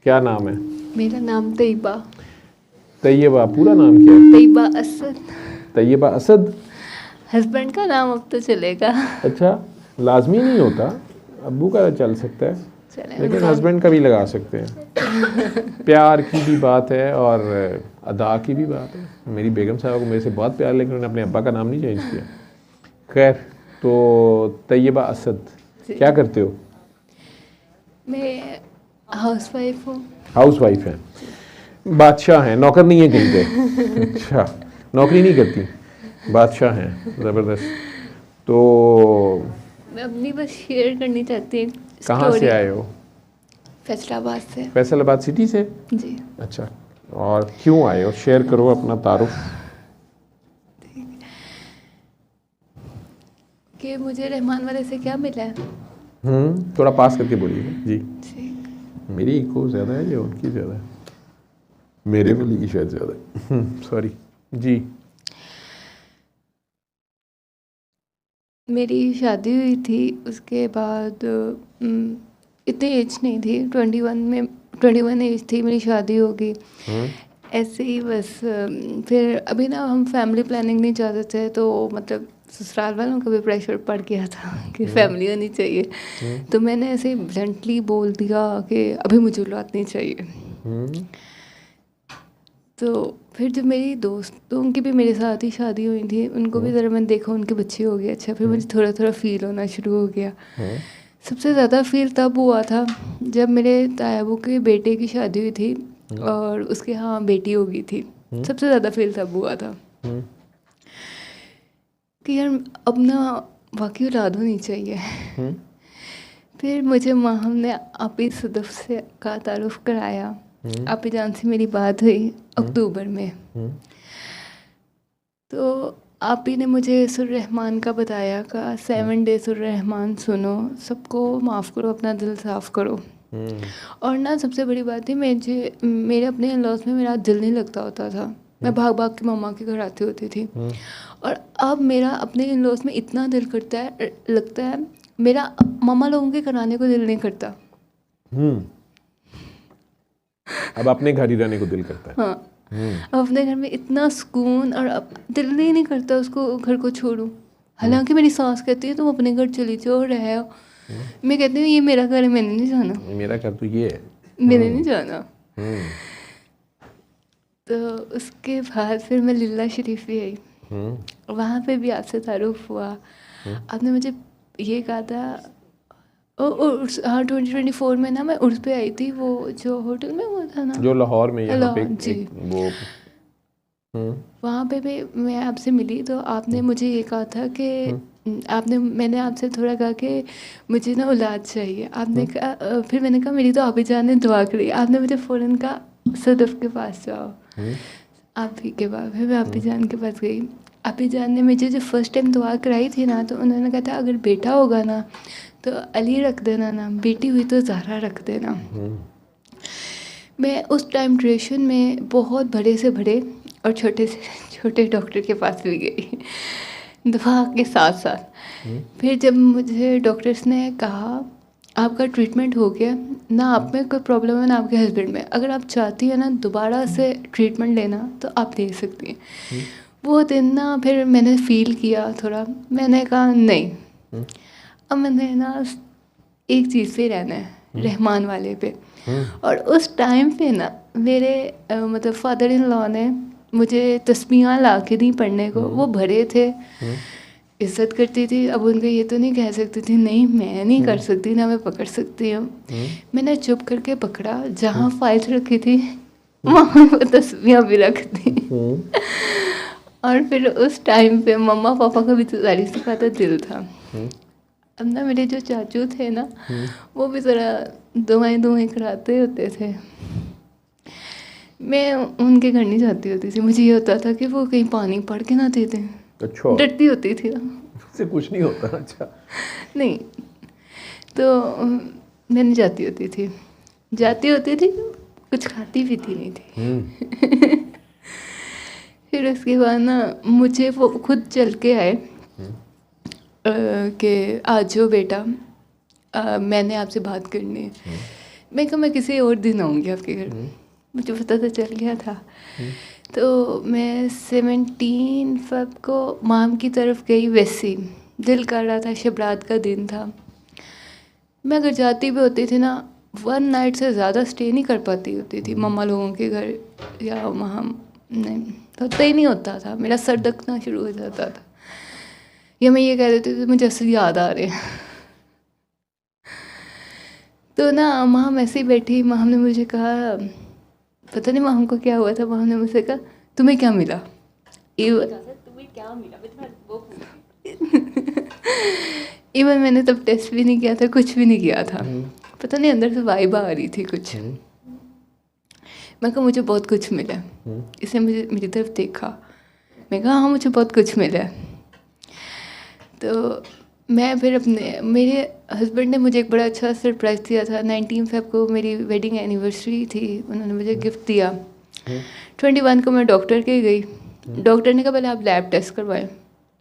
क्या नाम है? मेरा नाम तैयबा। तैयबा, पूरा नाम क्या है? तैयबा असद। तैयबा असद? हस्बैंड का नाम अब तो चलेगा। अच्छा, लाजमी नहीं होता, अब्बू का चल सकता है, लेकिन हस्बैंड का भी लगा सकते हैं। प्यार की भी बात है और अदा की भी बात है। मेरी बेगम साहब को मेरे से बहुत प्यार, लेकिन उन्होंने अपने अब्बा का नाम नहीं चेंज किया। खैर, तो तैयबा असद क्या करते हो? मैं हाउस वाइफ हूँ। हाउस वाइफ हैं, बादशाह हैं, नौकर नहीं है कहीं पे। अच्छा, नौकरी नहीं करती, बादशाह हैं, ज़बरदस्त। तो मैं अपनी बस शेयर करनी चाहती हूँ कहाँ से आए हो? फैसलाबाद से। फैसलाबाद सिटी से? जी। अच्छा, और क्यों आए हो? शेयर करो अपना तारुफ। कि मुझे रहमान वाले से क्या मिला है। थोड़ा पास करके बोलिए जी। ठीक। मेरी इको ज़्यादा है या उनकी ज़्यादा है? मेरे वाली की शायद ज़्यादा है। सॉरी जी। मेरी शादी हुई थी, उसके बाद इतनी एज नहीं थी, 21 एज थी, मेरी शादी हो गई। ऐसे ही बस फिर अभी ना हम फैमिली प्लानिंग नहीं चाहते थे, तो मतलब ससुराल वालों का भी प्रेशर पड़ गया था कि फैमिली होनी चाहिए। तो मैंने ऐसे ही ब्लंटली बोल दिया कि अभी मुझे औलाद नहीं चाहिए। तो फिर जब मेरी दोस्तों की भी मेरे साथ ही शादी हुई थी, उनको भी ज़रा मैंने देखा, उनके बच्चे हो गए। अच्छा, फिर मुझे थोड़ा थोड़ा फील होना शुरू हो गया। सबसे ज़्यादा फील तब हुआ था जब मेरे तायाबू के बेटे की शादी हुई थी और उसके यहाँ बेटी हो गई थी। सबसे ज़्यादा फील तब हुआ था कि यार अब ना वाकई औलाद होनी चाहिए। फिर मुझे माहम ने आपी सदफ से का तारुफ कराया। आपी जान से मेरी बात हुई अक्टूबर में। तो आप ही ने मुझे सुर्रहमान का बताया का 7 डे सुर्रहमान सुनो, सबको माफ़ करो, अपना दिल साफ़ करो। और ना सबसे बड़ी बात थी, मेरे अपने इन-लॉज में मेरा दिल नहीं लगता होता था। मैं भाग भाग के मम्मा के घर आती होती थी। और अब मेरा अपने इन-लॉज में इतना दिल लगता है, मेरा मम्मा लोगों के कराने को दिल नहीं करता। अब अपने घर ही रहने को दिल करता है। हाँ, अब अपने घर में इतना सुकून, और अब दिल नहीं करता उसको घर को छोड़ूं। हालांकि मेरी सास कहती है तुम अपने घर चली जाओ, रहो। मैं कहती हूँ ये मेरा घर है, मैंने नहीं जाना। मेरा घर तो ये है, मैंने नहीं जाना। तो उसके बाद फिर मैं लिल्ला शरीफ भी आई। वहाँ पे भी आपसे तारुफ हुआ। आपने मुझे ये कहा था, हाँ 2024 में ना मैं उर्स पे आई थी, वो जो होटल में हुआ था ना, जो लाहौर में यहाँ पे जी। वो वहाँ पे भी मैं आपसे मिली, तो आपने मुझे ये कहा था कि मैंने आपसे थोड़ा कहा कि मुझे ना औलाद चाहिए। आपने कहा, फिर मैंने कहा मेरी तो आप ही जान ने दुआ करी। आपने मुझे फ़ौरन कहा सदफ के पास जाओ। आप ही के पास, फिर मैं आप ही जान के पास गई। आप ही जान ने मुझे जो फर्स्ट टाइम दुआ कराई थी ना, तो उन्होंने कहा था अगर बेटा होगा ना तो अली रख देना नाम, बेटी हुई तो ज़हरा रख देना। मैं उस टाइम ट्यूशन में बहुत बड़े से बड़े और छोटे से छोटे डॉक्टर के पास भी गई दवा के साथ साथ। फिर जब मुझे डॉक्टर्स ने कहा आपका ट्रीटमेंट हो गया ना, आप में कोई प्रॉब्लम है ना आपके हस्बैंड में, अगर आप चाहती हैं ना दोबारा से ट्रीटमेंट लेना तो आप ले सकती हैं। वो दिन ना फिर मैंने फ़ील किया थोड़ा, मैंने कहा नहीं, अब मैंने ना एक चीज़ पे रहना है, रहमान वाले पे। और उस टाइम पे ना मेरे मतलब फादर इन लॉ ने मुझे तस्बीहां ला के दी पढ़ने को। वो भरे थे, इज्जत करती थी। अब उनको ये तो नहीं कह सकती थी नहीं मैं नहीं कर सकती, ना मैं पकड़ सकती हूँ। मैंने चुप करके पकड़ा, जहाँ फाइल्स रखी थी वहाँ वो तस्बीहां भी रख दी। और फिर उस टाइम पे मम्मा पापा का भी तो ज़ाहिर सी बात है दिल था। अब ना मेरे जो चाचू थे ना, वो भी ज़रा दुआएं कराते होते थे। मैं उनके घर नहीं जाती होती थी, मुझे ये होता था कि वो कहीं पानी पड़ के ना दे दें। अच्छा, डरती होती थी ना, उससे कुछ नहीं होता। अच्छा नहीं, तो मैं नहीं जाती होती थी, कुछ खाती पीती नहीं थी। फिर उसके बाद ना मुझे वो खुद चल के आए कि आज जो बेटा मैंने आपसे बात करनी है। मैं कहा मैं किसी और दिन आऊँगी आपके घर, मुझे पता तो चल गया था। तो मैं 17 फ़रवरी को माम की तरफ गई, वैसे दिल कर रहा था, शबरात का दिन था। मैं अगर जाती भी होती थी ना, 1 नाइट से ज़्यादा स्टे नहीं कर पाती होती थी मम्मा लोगों के घर या वहाँ, नहीं होता ही नहीं होता था, मेरा सर दकना शुरू हो जाता था, या मैं ये कह देती थी मुझे असली याद आ रहे हैं। तो ना माम ऐसे ही बैठी, माम ने मुझे कहा, पता नहीं माम को क्या हुआ था, माम ने मुझसे कहा तुम्हें क्या मिला? तुम्हें क्या मिला? इवन मैंने तब टेस्ट भी नहीं किया था, कुछ भी नहीं किया था, पता नहीं अंदर से वाइब आ रही थी कुछ। मैं कहा मुझे बहुत कुछ मिला है। इसने मुझे मेरी तरफ देखा, मैं कहा हाँ मुझे बहुत कुछ मिला है। तो मैं फिर मेरे हस्बैंड ने मुझे एक बड़ा अच्छा सरप्राइज़ दिया था। 19 फ़रवरी को मेरी वेडिंग एनिवर्सरी थी, उन्होंने मुझे गिफ्ट दिया। 21 को मैं डॉक्टर के गई, डॉक्टर ने कहा पहले आप लैब टेस्ट करवाएं।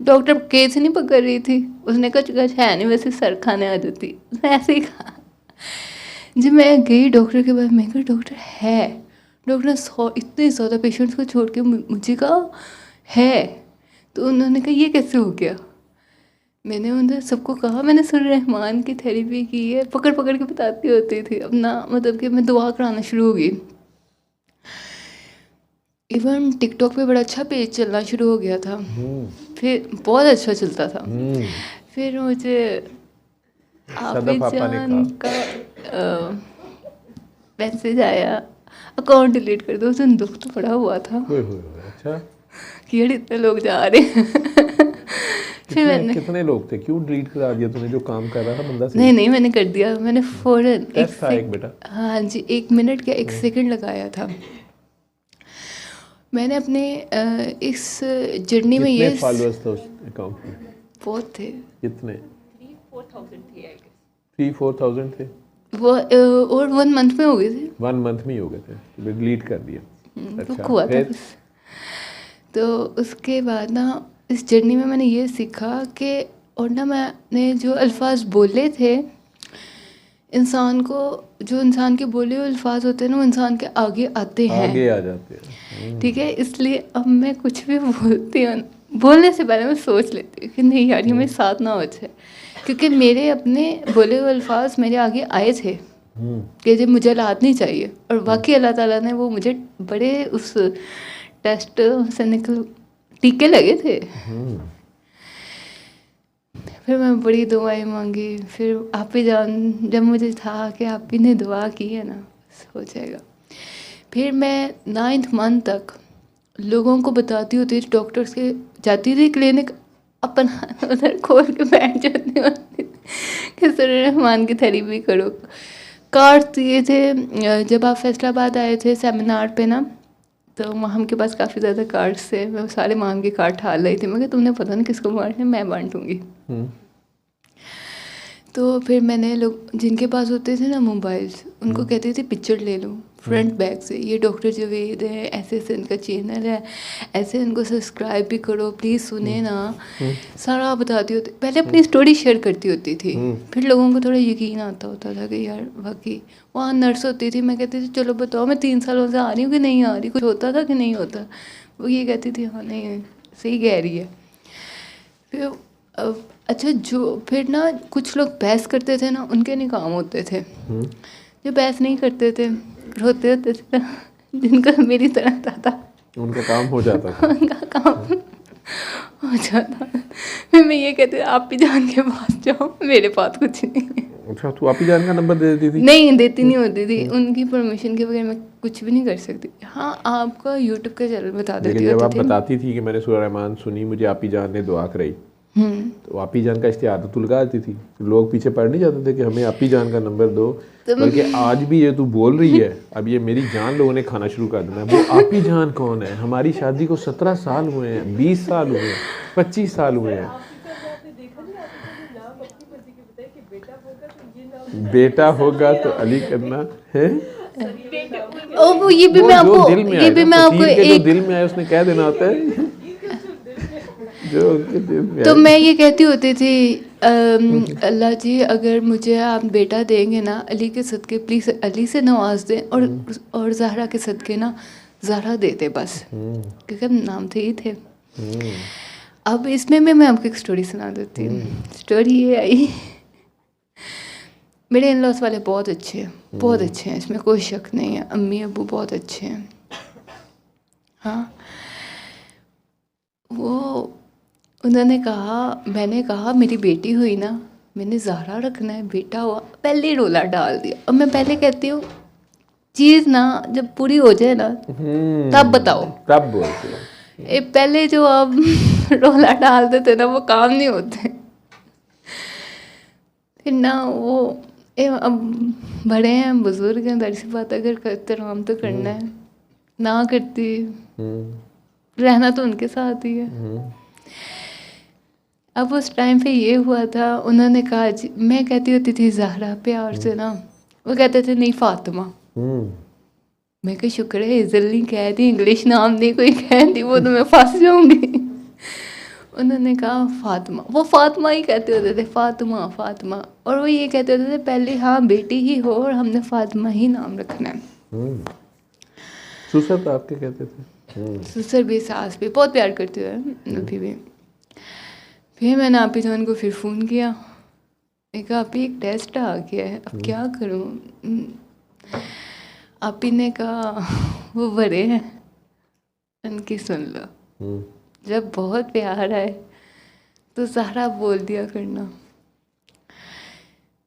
डॉक्टर केस नहीं पकड़ रही थी, उसने कहा कुछ है नहीं, वैसे सर खाने आ जाती, उसने ऐसे ही कहा। जब मैं गई डॉक्टर के पास, मैं कहा डॉक्टर है, डॉक्टर ने इतने ज़्यादा पेशेंट्स को छोड़ के मुझे कहा है। तो उन्होंने कहा ये कैसे हो गया? मैंने उन्हें सबको कहा मैंने सुररहमान की थेरेपी की है, पकड़ पकड़ के बताती होती थी अपना, मतलब कि मैं दुआ कराना शुरू हो गई। इवन टिकटॉक पे बड़ा अच्छा पेज चलना शुरू हो गया था, फिर बहुत अच्छा चलता था। फिर मुझे आपी जान का मैसेज आया अकाउंट डिलीट कर दो। उस दिन दुख तो पड़ा हुआ था। अच्छा, कि इतने लोग जा रहे हैं। कितने लोग थे? क्यों डिलीट करा दिया तूने? जो काम कर रहा था बंदा सही? नहीं मैंने कर दिया, मैंने फौरन एक बेटा, हाँ जी 1 मिनट क्या 1 सेकंड लगाया था। मैंने अपने इस जर्नी में ये फॉलोअर्स थे उस अकाउंट में? बहुत थे। कितने? 3-4,000 थे। 3-4,000 थे वो और 1 मंथ में हो गए थे। 1 मंथ में ही हो गए थे, डिलीट कर दिया। अच्छा, हुआ था। तो उसके बाद ना इस जर्नी में मैंने ये सीखा कि, और ना मैंने जो अल्फाज बोले थे इंसान को, जो इंसान के बोले हुए अल्फाज होते हैं ना वो इंसान के आगे आते हैं, आगे आ जाते हैं। ठीक है, इसलिए अब मैं कुछ भी बोलती हूँ, बोलने से पहले मैं सोच लेती हूँ कि नहीं यार ये मेरे साथ ना हो जाए, क्योंकि मेरे अपने बोले हुए अल्फाज मेरे आगे आए थे कि जब मुझे औलाद नहीं चाहिए, और वाकई अल्लाह ताला ने वो मुझे बड़े उस टेस्ट से निकल टीके लगे थे। फिर मैं बड़ी दुआएं मांगी, फिर आप ही जान, जब मुझे था कि आप ही ने दुआ की है ना हो जाएगा। फिर मैं 9th मंथ तक लोगों को बताती होती थी, डॉक्टर्स के जाती थी क्लिनिक, अपना उधर खोल के बैठ जाती होती कि सुररहमान की थेरेपी करो। कार्ड दिए थे जब आप फैसलाबाद आए थे सेमिनार पे ना, तो माम के पास काफ़ी ज़्यादा कार्ड्स थे, मैं सारे माम के कार्ड ठाल रही थी। मैं कि तुमने पता नहीं किसको बांटने, मैं बांटूंगी। तो फिर मैंने लोग जिनके पास होते थे ना मोबाइल्स, उनको कहती थी पिक्चर ले लो फ्रंट बैक से, ये डॉक्टर जवेद है, ऐसे ऐसे इनका चैनल है, ऐसे इनको सब्सक्राइब भी करो प्लीज़, सुने ना, सारा बताती होती। पहले अपनी स्टोरी शेयर करती होती थी, फिर लोगों को थोड़ा यकीन आता होता था कि यार वाकई। वहाँ नर्स होती थी, मैं कहती थी चलो बताओ मैं 3 सालों से आ रही हूँ कि नहीं आ रही, कुछ होता था कि नहीं होता, वो ये कहती थी हाँ नहीं सही कह रही है। फिर अच्छा जो फिर ना कुछ लोग बहस करते थे ना, उनके नहीं काम होते थे। जो बहस नहीं करते थे, रोते होते थे, जिनका मेरी तरह था उनका काम हो जाता था। उनका काम हो जाता। फिर मैं ये कहती आप ही जान के पास जाओ, मेरे पास कुछ नहीं है। अच्छा, तू आप ही जान का नंबर दे देती थी? नहीं देती नहीं होती थी, उनकी परमिशन के बगैर मैं कुछ भी नहीं कर सकती। हाँ आपका यूट्यूब का चैनल बता देती थी। जब आप बताती थी कि मैंने सुररहमान सुनी, मुझे आप ही जान ने दुआ कराई, तो आप ही जान का इश्तिहार तो तू लगाती थी, लोग पीछे पड़ नहीं जाते थे कि हमें आप ही जान का नंबर दो। बल्कि आज भी ये तू बोल रही है, अब ये मेरी जान लोगों ने खाना शुरू कर देना। वो आप ही जान कौन है? हमारी शादी को 17 साल हुए हैं, 20 साल हुए हैं, 25 साल हुए हैं। बेटा होगा तो अली करना है। वो ये भी मैं आपको, ये भी मैं आपको एक दिल में आया उसने कह देना होता है। जो तो मैं ये कहती होती थी अल्लाह जी अगर मुझे आप बेटा देंगे ना अली के सदके प्लीज़ अली से नवाज दें और ज़हरा के सदके ना ज़हरा दे दे बस, क्योंकि नाम थे ही थे। अब इसमें मैं आपको एक स्टोरी सुना देती हूँ। स्टोरी ये आई, मेरे इन लॉस वाले बहुत अच्छे हैं, बहुत अच्छे हैं, इसमें कोई शक नहीं है। अम्मी अब्बू बहुत अच्छे हैं। हाँ, वो उन्होंने कहा, मैंने कहा मेरी बेटी हुई ना, मैंने ज़हरा रखना है, बेटा हुआ, पहले ही रोला डाल दिया। और मैं पहले कहती हूँ चीज़ ना जब पूरी हो जाए ना तब बताओ, तब बोलते हो। ये पहले जो आप रोला डाल देते ना वो काम नहीं होते। फिर ना वो अब बड़े हैं, बुजुर्ग हैं, दरअसल बात अगर करते रहो तो करना है, ना करती रहना तो उनके साथ ही है। अब उस टाइम पे ये हुआ था, उन्होंने कहा जी, मैं कहती होती थी ज़हरा प्यार से ना, वो कहते थे नहीं फातिमा। मैं कहा शुक्र है इज़ल नहीं कह दी, इंग्लिश नाम नहीं कोई कह दी, वो तो मैं फंस जाऊंगी। उन्होंने कहा फातिमा, वो फातिमा ही कहते होते थे, फातिमा फातिमा। और वो ये कहते होते थे पहले हाँ बेटी ही हो और हमने फातिमा ही नाम रखना है। ससुर तो आपके कहते थे? ससुर भी सास भी बहुत प्यार करती है अभी भी। फिर मैंने आपी जान को फिर फ़ोन किया, एक आपी एक टेस्ट आ गया है, अब क्या करूँ। आपी ने कहा वो बड़े हैं उनकी सुन लो, जब बहुत प्यार आए तो ज़हरा बोल दिया करना।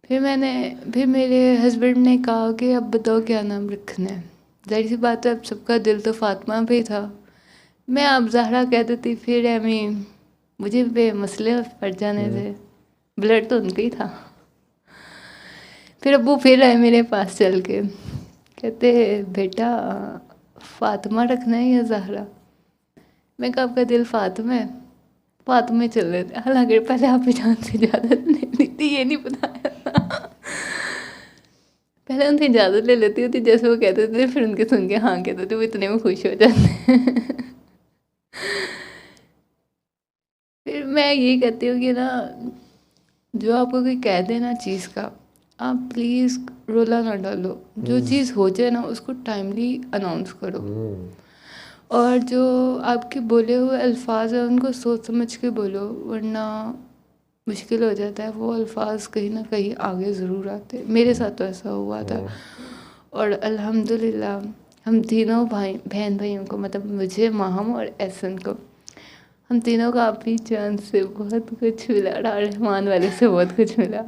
फिर मेरे हस्बैंड ने कहा कि अब बताओ क्या नाम रखना है। जाहिर सी बात है अब सबका दिल तो फातिमा पे था, मैं अब ज़हरा कह देती फिर हमें मुझे पे मसले पड़ जाने थे, ब्लड तो उनका ही था। फिर अब्बू फिर आए मेरे पास चल के, कहते बेटा फातिमा रखना है या ज़हरा। मैं कहा आपका दिल फातिमा है, फातिमा चल रहे थे। हालांकि पहले आप ही जान से इजाज़त ले ली थी, ये नहीं बताया था। पहले उनसे इजाज़त ले लेती होती, जैसे वो कहते थे फिर उनके सुन के हाँ कहते थे, वो इतने में खुश हो जाते। फिर मैं यही कहती हूँ कि ना जो आपको कोई कह दे ना चीज़ का, आप प्लीज़ रोला ना डालो, जो चीज़ हो जाए ना उसको टाइमली अनाउंस करो। और जो आपके बोले हुए अल्फाज हैं उनको सोच समझ के बोलो, वरना मुश्किल हो जाता है। वो अल्फाज कहीं ना कहीं आगे ज़रूर आते, मेरे साथ तो ऐसा हुआ था। और अल्हम्दुलिल्लाह हम तीनों बहन भाइयों को, मतलब मुझे, माहम और एहसन को, हम तीनों को आप ही जान से बहुत कुछ मिला, रहमान वाले से बहुत कुछ मिला।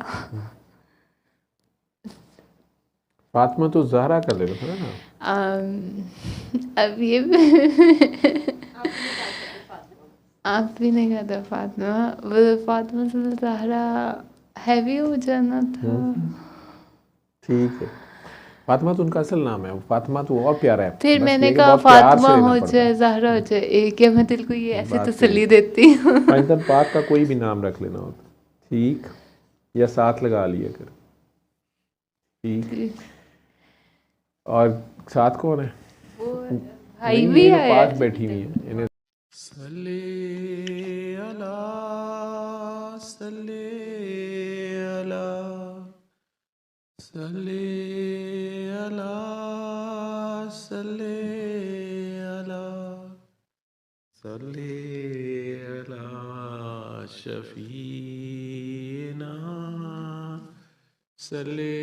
फातिमा तो ज़हरा का ले लो था ना। अब ये आप भी नहीं कहते फातिमा, वो फातिमा से ज़हरा हैवी हो जाना था। ठीक है, फातिमा तो उनका असल नाम है, फातिमा तो और प्यारा है। फिर बस मैंने ये कि कहा बहुत प्यार से फातिमा लेना हो पड़ता जाए है। ज़हरा हो जाए, एक है, मैं दिल को ये ऐसे बात तसल्ली सही। देती हूँ। पैंतन पाक का कोई भी नाम रख लेना होता, ठीक, या साथ लगा लिया कर, ठीक। और साथ कौन है? भाई भी जो है पास बैठी हुई है इन्हें। शफीना सल्ले